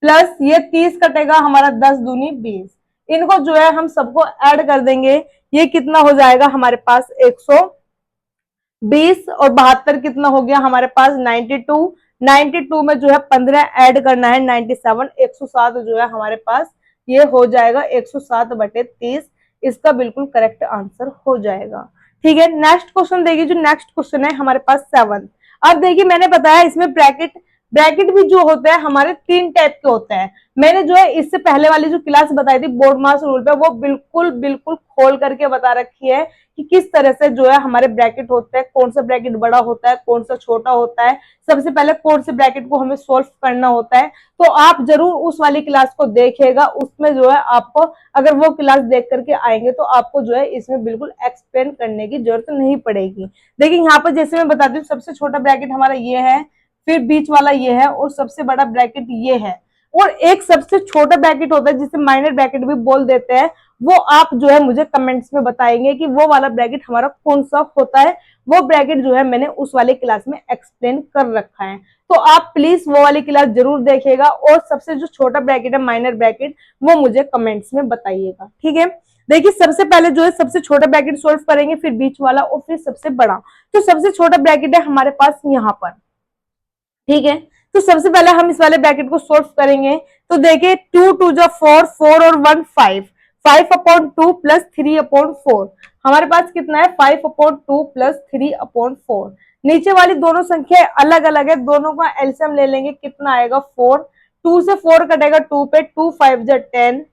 प्लस ये 30 कटेगा हमारा 10 दूनी 20। इनको जो है हम सबको ऐड कर देंगे, ये कितना हो जाएगा हमारे पास 120, और 72 कितना हो गया हमारे पास 92, 92 में जो है 15 ऐड करना है 97, 107 जो है हमारे पास ये हो जाएगा 107/30। इसका बिल्कुल करेक्ट आंसर हो जाएगा। ठीक है, नेक्स्ट क्वेश्चन देखिए, जो नेक्स्ट क्वेश्चन है हमारे पास 7। अब देखिए मैंने बताया इसमें ब्रैकेट, ब्रैकेट भी जो होता है हमारे 3 टाइप के होते हैं। मैंने जो है इससे पहले वाली जो क्लास बताई थी बोर्ड मास रूल पे, वो बिल्कुल बिल्कुल खोल करके बता रखी है कि किस तरह से जो है हमारे ब्रैकेट होते हैं, कौन सा ब्रैकेट बड़ा होता है, कौन सा छोटा होता है, सबसे पहले कौन से ब्रैकेट को हमें सोल्व करना होता है। तो आप जरूर उस वाली क्लास को देखिएगा, उसमें जो है आपको अगर वो क्लास देख करके आएंगे तो आपको जो है इसमें बिल्कुल एक्सप्लेन करने की जरूरत नहीं पड़ेगी। देखिए यहाँ पर जैसे मैं बताती हूँ, सबसे छोटा ब्रैकेट हमारा ये है, फिर बीच वाला ये है, और सबसे बड़ा ब्रैकेट ये है, और एक सबसे छोटा ब्रैकेट होता है जिसे माइनर ब्रैकेट भी बोल देते हैं। वो आप जो है मुझे कमेंट्स में बताएंगे कि वो वाला ब्रैकेट हमारा कौन सा होता है। वो ब्रैकेट जो है मैंने उस वाले क्लास में एक्सप्लेन कर रखा है, तो आप प्लीज वो वाली क्लास जरूर देखिएगा, और सबसे जो छोटा ब्रैकेट है माइनर ब्रैकेट, वो मुझे कमेंट्स में बताइएगा। ठीक है, देखिए सबसे पहले जो है सबसे छोटा ब्रैकेट सोल्व करेंगे, फिर बीच वाला, और फिर सबसे बड़ा। तो सबसे छोटा ब्रैकेट है हमारे पास यहाँ पर। ठीक है, तो सबसे पहले हम इस वाले ब्रैकेट को सोल्व करेंगे। तो देखिए 2 2 जा 4, 4 और 1 5, 5/2 प्लस 3/4, हमारे पास कितना है 5/2 प्लस 3/4। नीचे वाली दोनों संख्या अलग अलग है, दोनों का एलसीएम ले लेंगे, कितना आएगा 4, 2 से 4 कटेगा 2 पे, 2 5 जा 10,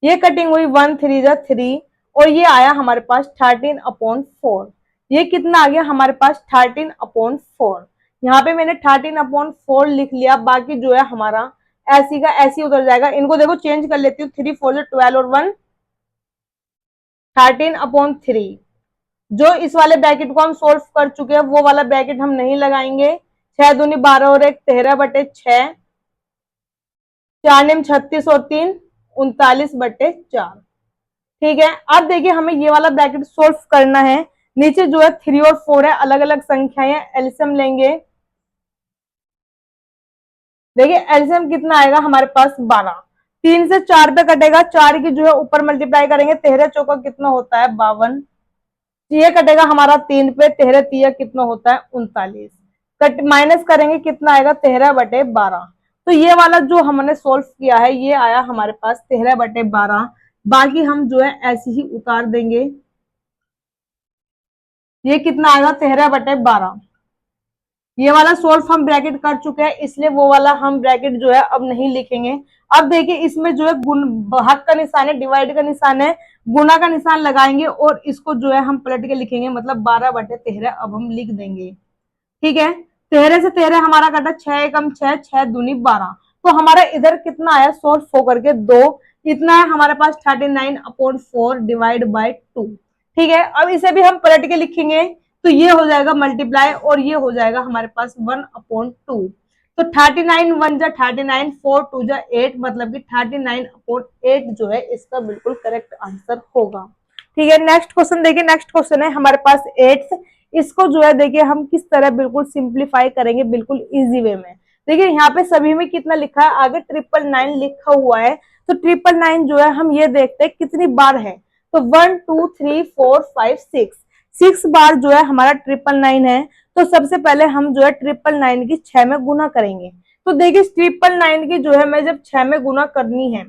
ये कटिंग हुई 1 3 जा 3, और ये आया हमारे पास 13/4। ये कितना आ गया हमारे पास 13/4। यहाँ पे मैंने 13/4 लिख लिया, बाकी जो है हमारा ऐसी का ऐसी उतर जाएगा। इनको देखो चेंज कर लेती हूँ, 3 4 12 और 1 13/3। जो इस वाले ब्रैकेट को हम सोल्व कर चुके हैं वो वाला ब्रैकेट हम नहीं लगाएंगे। 6 दूनी 12 और 1 13/6, 4 निम 36 और 3 39/4। ठीक है, अब देखिए हमें ये वाला ब्रैकेट सोल्व करना है। नीचे जो है 3 और 4 है, अलग अलग संख्याएं, एलसीएम लेंगे। देखिए एलसीएम कितना आएगा हमारे पास 12, 3 से 4 पे कटेगा, 4 की जो है ऊपर मल्टीप्लाई करेंगे, 13 चौका कितना होता है 52, ये कटेगा हमारा 3 पे, 13 तिया कितना होता है 39, कट माइनस करेंगे कितना आएगा 13/12। तो ये वाला जो हमने सोल्व किया है ये आया हमारे पास 13/12। बाकी हम जो है ऐसे ही उतार देंगे, ये कितना आएगा 13/12। ये वाला सोल्व हम ब्रैकेट कर चुके हैं, इसलिए वो वाला हम ब्रैकेट जो है अब नहीं लिखेंगे। अब देखिए इसमें जो है गुण भाग का निशान है, डिवाइड का निशान है, गुना का निशान लगाएंगे, और इसको जो है हम पलट के लिखेंगे, मतलब 12/13 अब हम लिख देंगे। ठीक है, 13 से 13 हमारा कटा, 6 कम 6, 6 दूनी 12, तो हमारा इधर कितना आया सोल्व होकर के 2, इतना है हमारे पास 39/4 डिवाइड बाय 2। ठीक है, अब इसे भी हम पलट के लिखेंगे, तो ये हो जाएगा मल्टीप्लाई, और ये हो जाएगा हमारे पास 1/2। तो 39 1 जा 39, 4 2 जा 8, मतलब कि 39/8 जो है इसका बिल्कुल करेक्ट आंसर होगा। ठीक है, नेक्स्ट क्वेश्चन देखिए, नेक्स्ट क्वेश्चन है हमारे पास 8। इसको जो है देखिए हम किस तरह बिल्कुल सिंप्लीफाई करेंगे बिल्कुल इजी वे में। देखिए यहाँ पे सभी में कितना लिखा है, आगे 999 लिखा हुआ है, तो 999 जो है हम ये देखते हैं कितनी बार है। तो 1 2 3 4 5 6 बार जो है हमारा 999 है। तो सबसे पहले हम जो है 999 की 6 में गुना करेंगे। तो देखिए 999 की जो है मैं जब 6 में गुना करनी है,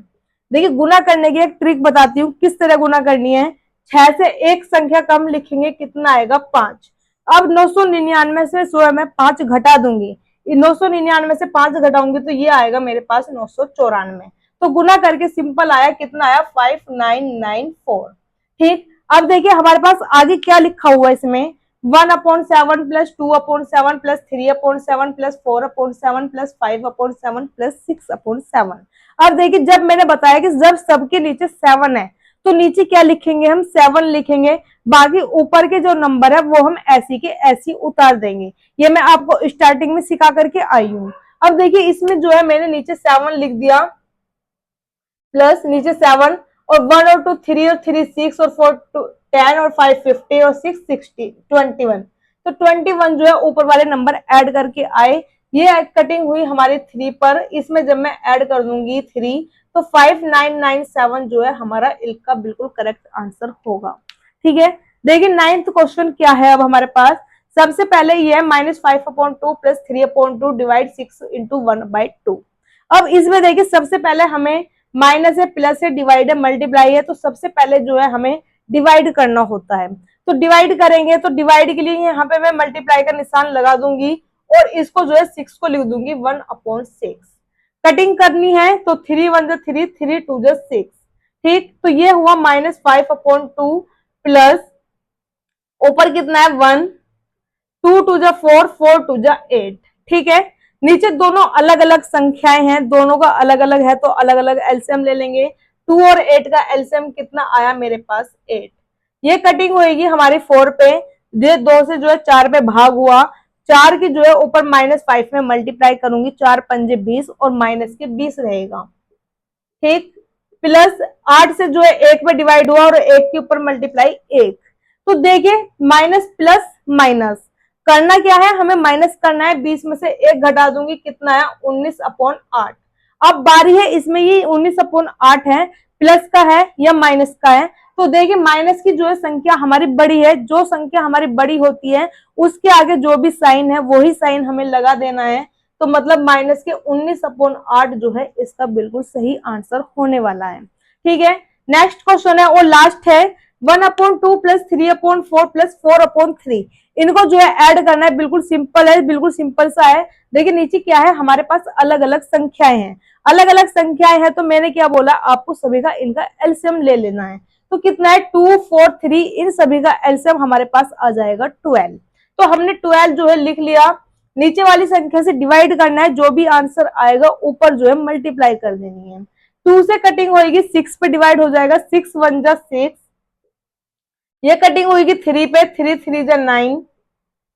देखिए गुना करने की एक ट्रिक बताती हूँ किस तरह गुना करनी है। 6 से एक संख्या कम लिखेंगे, कितना आएगा 5। अब 999 से जो है मैं 5 घटा दूंगी, 999 से 5 घटाऊंगी तो ये आएगा मेरे पास 994। तो गुना करके सिंपल आया, कितना आया 5994। ठीक, अब देखिए हमारे पास आगे क्या लिखा हुआ है इसमें, 1/7 plus 2/7 plus 3/7 plus 4/7 plus 5/7 plus 6/7। अब देखिए जब मैंने बताया कि जब सबके नीचे 7 है तो नीचे क्या लिखेंगे, हम 7 लिखेंगे, बाकी ऊपर के जो नंबर है वो हम ऐसी के ऐसी उतार देंगे। ये मैं आपको स्टार्टिंग में सिखा करके आई हूँ। अब देखिए इसमें जो है मैंने नीचे 7 लिख दिया, प्लस नीचे 7, और 1 और 2 3 और 3 6 और 4 10 और 5 50 और 6 60 21। तो 21 जो है ऊपर वाले नंबर ऐड करके आए। ये कटिंग हुई हमारी 3 पर, इसमें जब मैं ऐड कर दूंगी 3 तो 5997 जो है हमारा इल्क का बिल्कुल करेक्ट आंसर होगा। ठीक है, देखिए 9th क्वेश्चन क्या है अब हमारे पास। सबसे पहले ये है -5/2 प्लस 3/2 डिवाइड 6 इंटू 1/2। अब इसमें देखिए सबसे पहले हमें माइनस है, प्लस है, डिवाइड है, मल्टीप्लाई है, तो सबसे पहले जो है हमें डिवाइड करना होता है। तो डिवाइड करेंगे तो डिवाइड के लिए यहाँ पे मैं मल्टीप्लाई का निशान लगा दूंगी और इसको जो है 6 को लिख दूंगी 1/6। कटिंग करनी है तो 3 1 जा 3 3 2 जा 6। ठीक, तो ये हुआ -5/2 प्लस ऊपर कितना है 1, 2 2 जा 4 4 2 जा 8। ठीक है, नीचे दोनों अलग अलग संख्याएं हैं, दोनों का अलग अलग है तो अलग अलग एलसीएम ले लेंगे। 2 और 8 का एलसीएम कितना आया मेरे पास 8। ये कटिंग होगी हमारी 4 पे, ये 2 से जो है 4 पे भाग हुआ, 4 की जो है ऊपर -5 में मल्टीप्लाई करूंगी, 4 पंजे 20 और माइनस के 20 रहेगा। ठीक, प्लस 8 से जो है 1 में डिवाइड हुआ और 1 के ऊपर मल्टीप्लाई 1। तो देखिए माइनस प्लस माइनस करना क्या है, हमें माइनस करना है, 20 में से 1 घटा दूंगी, कितना है 19/8। अब बारी है इसमें, ये 19/8 है, प्लस का है या माइनस का है। तो देखिए माइनस की जो है संख्या हमारी बड़ी है, जो संख्या हमारी बड़ी होती है उसके आगे जो भी साइन है वही साइन हमें लगा देना है। तो मतलब माइनस के 19/8 जो है इसका बिल्कुल सही आंसर होने वाला है। ठीक है, नेक्स्ट क्वेश्चन है और लास्ट है 1/2 प्लस 3/4 प्लस 4/3। इनको जो है ऐड करना है, बिल्कुल सिंपल है, बिल्कुल सिंपल सा है। देखिए नीचे क्या है हमारे पास अलग अलग संख्याएं हैं, अलग अलग संख्याएं हैं, तो मैंने क्या बोला आपको सभी का इनका एलसीएम ले लेना है। तो कितना है 2 4 3, इन सभी का एलसीएम हमारे पास आ जाएगा 12। तो हमने 12 जो है लिख लिया, नीचे वाली संख्या से डिवाइड करना है, जो भी आंसर आएगा ऊपर जो है मल्टीप्लाई कर देनी है। 2 से कटिंग होगी 6 पे डिवाइड हो जाएगा, 6 1 जा 6। ये कटिंग हुई 3 पे, 3 3 जा 9।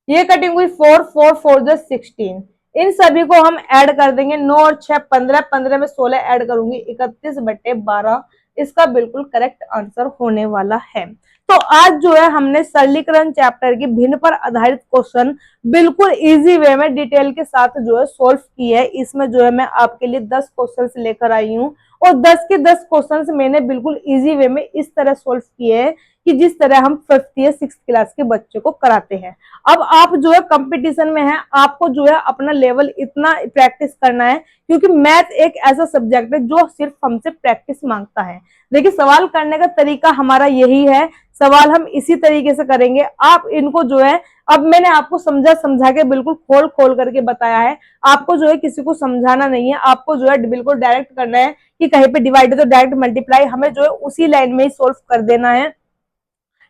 ये कटिंग हुई 4 4 4 जा 16। इन सभी को हम ऐड कर देंगे, 9 और 6 15, 15 में 16 ऐड करूंगी 31/12। इसका बिल्कुल करेक्ट आंसर होने वाला है। तो आज जो है हमने सरलीकरण चैप्टर की भिन्न पर आधारित क्वेश्चन बिल्कुल इजी वे में डिटेल के साथ जो है सोल्व की है। इसमें जो है मैं आपके लिए 10 क्वेश्चंस लेकर आई हूँ और 10 के 10 क्वेश्चंस मैंने बिल्कुल इजी वे में इस तरह सोल्व किए हैं कि जिस तरह हम 5th या 6th क्लास के बच्चे को कराते हैं। अब आप जो है कंपटीशन में है, आपको जो है अपना लेवल इतना प्रैक्टिस करना है, क्योंकि मैथ एक ऐसा सब्जेक्ट है जो सिर्फ हमसे प्रैक्टिस मांगता है। देखिए सवाल करने का तरीका हमारा यही है, सवाल हम इसी तरीके से करेंगे। आप इनको जो है, अब मैंने आपको समझा के बिल्कुल खोल खोल करके बताया है, आपको जो है किसी को समझाना नहीं है, आपको जो है बिल्कुल डायरेक्ट करना है कि कहीं पे डिवाइड है तो डायरेक्ट मल्टीप्लाई हमें जो है उसी लाइन में ही सोल्व कर देना है।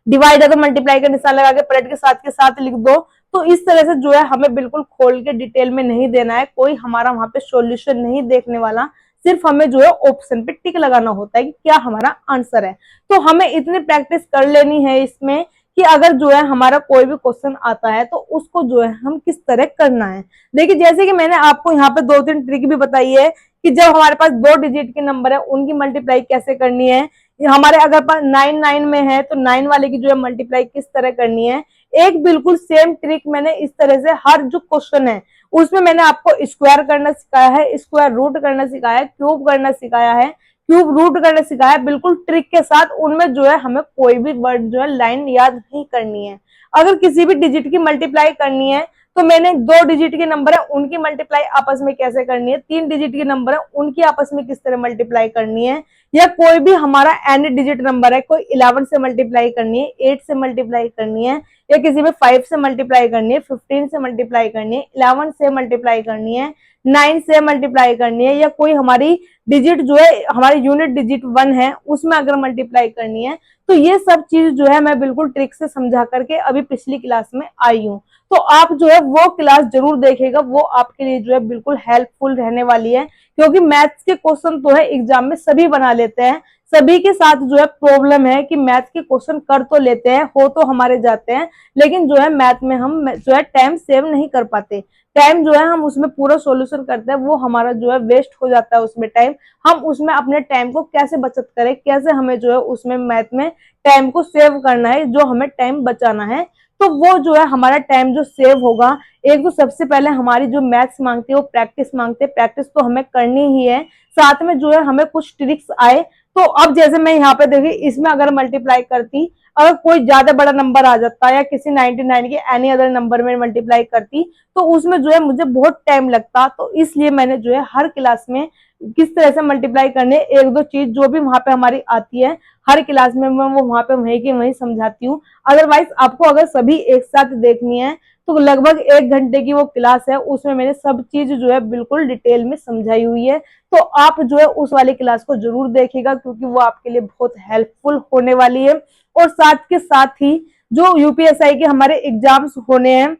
डिवाइड है तो मल्टीप्लाई का निशान लगा के पलट के साथ लिख दो। तो इस तरह से जो है हमें बिल्कुल खोल के डिटेल में नहीं देना है, कोई हमारा वहां पे सॉल्यूशन नहीं देखने वाला, सिर्फ हमें जो है ऑप्शन पे टिक लगाना होता है कि क्या हमारा आंसर है। तो हमें इतनी प्रैक्टिस कर लेनी है इसमें कि अगर जो है हमारा कोई भी क्वेश्चन आता है तो उसको जो है हम किस तरह करना है। देखिए जैसे कि मैंने आपको यहाँ पे 2-3 ट्रिक भी बताई है कि जब हमारे पास 2 डिजिट के नंबर है उनकी मल्टीप्लाई कैसे करनी है। हमारे अगर पास 9 9 में है तो 9 वाले की जो है मल्टीप्लाई किस तरह करनी है। एक बिल्कुल सेम ट्रिक मैंने इस तरह से हर जो क्वेश्चन है उसमें मैंने आपको स्क्वायर करना सिखाया है, स्क्वायर रूट करना सिखाया है, क्यूब करना सिखाया है, क्यूब रूट करना सिखाया है, बिल्कुल ट्रिक के साथ। उनमें जो है हमें कोई भी वर्ड जो है लाइन याद नहीं करनी है। अगर किसी भी डिजिट की मल्टीप्लाई करनी है तो मैंने 2 डिजिट के नंबर है उनकी मल्टीप्लाई आपस में कैसे करनी है, 3 डिजिट के नंबर है उनकी आपस में किस तरह मल्टीप्लाई करनी है, या कोई भी हमारा एन डिजिट नंबर है, कोई 11 से मल्टीप्लाई करनी है, 8 से मल्टीप्लाई करनी है, या किसी में 5 से मल्टीप्लाई करनी है, 15 से मल्टीप्लाई करनी है, 11 से मल्टीप्लाई करनी है, 9 से मल्टीप्लाई करनी है, या कोई हमारी डिजिट जो है हमारी यूनिट डिजिट 1 है उसमें अगर मल्टीप्लाई करनी है, तो ये सब चीज जो है मैं बिल्कुल ट्रिक से समझा करके अभी पिछली क्लास में आई हूँ। तो आप जो है वो क्लास जरूर देखेगा, वो आपके लिए जो है बिल्कुल हेल्पफुल रहने वाली है, क्योंकि मैथ्स के क्वेश्चन तो है एग्जाम में सभी बना लेते हैं, सभी के साथ जो है प्रॉब्लम है कि मैथ के क्वेश्चन कर तो लेते हैं, हो तो हमारे जाते हैं, लेकिन जो है मैथ में हम जो है टाइम सेव नहीं कर पाते। टाइम जो है हम उसमें पूरा सॉल्यूशन करते हैं, वो हमारा जो है वेस्ट हो जाता है उसमें टाइम। हम उसमें अपने टाइम को कैसे बचत करें, कैसे हमें जो है उसमें मैथ में टाइम को सेव करना है, जो हमें टाइम बचाना है, तो वो जो है हमारा टाइम जो सेव होगा, एक तो सबसे पहले हमारी जो मैथ्स मांगती है वो प्रैक्टिस मांगते हैं, प्रैक्टिस तो हमें करनी ही है। साथ में जो है हमें कुछ ट्रिक्स आए, तो अब जैसे मैं यहाँ पे देखिए इसमें अगर मल्टीप्लाई करती, अगर कोई ज्यादा बड़ा नंबर आ जाता या किसी 99 के एनी अदर नंबर में मल्टीप्लाई करती, तो उसमें जो है मुझे बहुत टाइम लगता। तो इसलिए मैंने जो है हर क्लास में किस तरह से मल्टीप्लाई करने, एक दो चीज जो भी वहां पे हमारी आती है हर क्लास में मैं वो वहां पे वहीं की वहीं समझाती हूँ। अदरवाइज आपको अगर सभी एक साथ देखनी है तो लगभग 1 घंटे की वो क्लास है, उसमें मैंने सब चीज जो है बिल्कुल डिटेल में समझाई हुई है। तो आप जो है उस वाली क्लास को जरूर देखिएगा, क्योंकि वो आपके लिए बहुत हेल्पफुल होने वाली है। और साथ के साथ ही जो यूपीएसआई के हमारे एग्जाम्स होने हैं,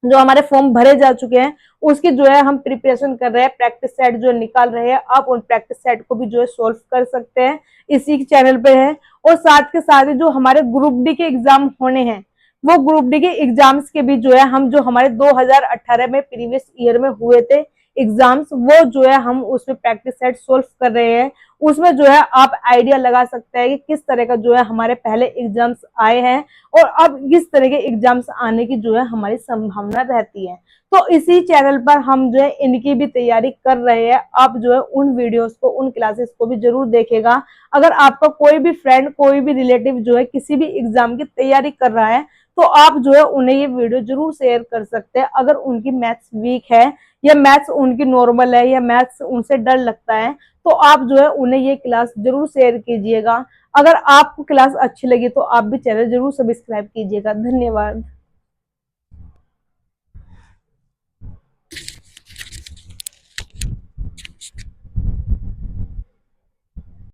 जो हमारे फॉर्म भरे जा चुके हैं, उसकी जो है हम प्रिपरेशन कर रहे हैं, प्रैक्टिस सेट जो निकाल रहे हैं, आप उन प्रैक्टिस सेट को भी जो है सोल्व कर सकते हैं, इसी चैनल पे है। और साथ के साथ जो हमारे ग्रुप डी के एग्जाम होने हैं, वो ग्रुप डी के एग्जाम्स के भी जो है हम जो हमारे 2018 में प्रीवियस ईयर में हुए थे एग्जाम्स, वो जो है हम उसमें प्रैक्टिस सेट सोल्व कर रहे हैं। उसमें जो है आप आइडिया लगा सकते हैं कि किस तरह का जो है हमारे पहले एग्जाम्स आए हैं और अब किस तरह के एग्जाम्स आने की जो है हमारी संभावना रहती है। तो इसी चैनल पर हम जो है इनकी भी तैयारी कर रहे हैं। आप जो है उन वीडियोस को, उन क्लासेस को भी जरूर देखेगा। अगर आपका कोई भी फ्रेंड, कोई भी रिलेटिव जो है किसी भी एग्जाम की तैयारी कर रहा है, तो आप जो है उन्हें ये वीडियो जरूर शेयर कर सकते हैं। अगर उनकी मैथ्स वीक है या मैथ्स उनकी नॉर्मल है या मैथ्स उनसे डर लगता है, तो आप जो है उन्हें ये क्लास जरूर शेयर कीजिएगा। अगर आपको क्लास अच्छी लगी तो आप भी चैनल जरूर सब्सक्राइब कीजिएगा। धन्यवाद।